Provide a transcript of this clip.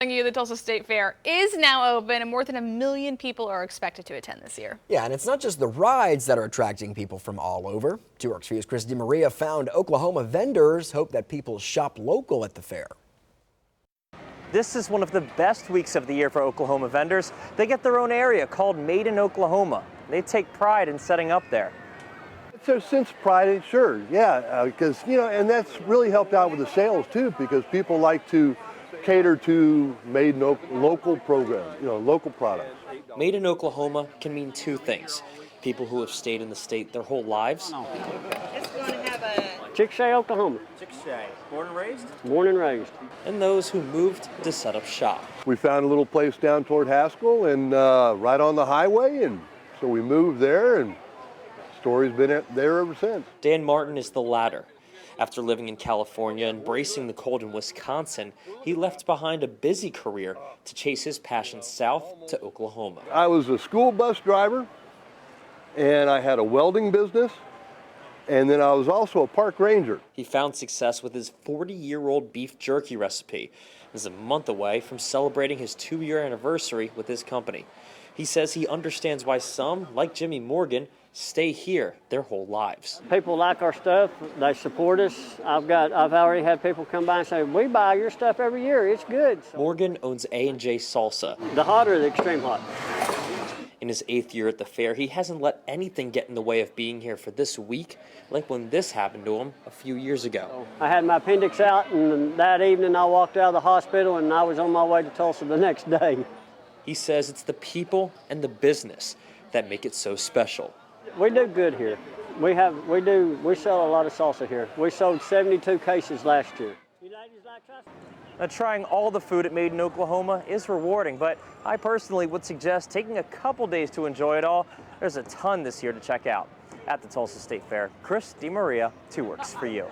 The Tulsa State Fair is now open and more than 1 million people are expected to attend this year. Yeah, and it's not just the rides that are attracting people from all over. 2 Works for You's Chris DeMaria found Oklahoma vendors hope that people shop local at the fair. This is one of the best weeks of the year for Oklahoma vendors. They get their own area called Made in Oklahoma. They take pride in setting up there. It's their sense of pride, sure, yeah, because, and that's really helped out with the sales too, because people like to cater to made in local programs, local products. Made in Oklahoma can mean 2 things. People who have stayed in the state their whole lives. It's going to have a Chick-fil-A, Oklahoma. Chick-fil-A. Born and raised? Born and raised. And those who moved to set up shop. We found a little place down toward Haskell and right on the highway, and so we moved there, and the story's been there ever since. Dan Martin is the latter. After living in California and bracing the cold in Wisconsin, he left behind a busy career to chase his passion south to Oklahoma. I was a school bus driver, and I had a welding business, and then I was also a park ranger. He found success with his 40-year-old beef jerky recipe. He's a month away from celebrating his 2-year anniversary with his company. He says he understands why some, like Jimmy Morgan, stay here their whole lives. People like our stuff. They support us. I've already had people come by and say, "We buy your stuff every year. It's good." So, Morgan owns A&J Salsa. the hotter, the extreme hot. In his 8th year at the fair, he hasn't let anything get in the way of being here for this week, like when this happened to him a few years ago. I had my appendix out, and that evening I walked out of the hospital, and I was on my way to Tulsa the next day. He says it's the people and the business that make it so special. We do good here. We sell a lot of salsa here. We sold 72 cases last year. You ladies like salsa? Now, trying all the food at Made in Oklahoma is rewarding, but I personally would suggest taking a couple days to enjoy it all. There's a ton this year to check out. At the Tulsa State Fair, Chris DeMaria, 2 Works for You.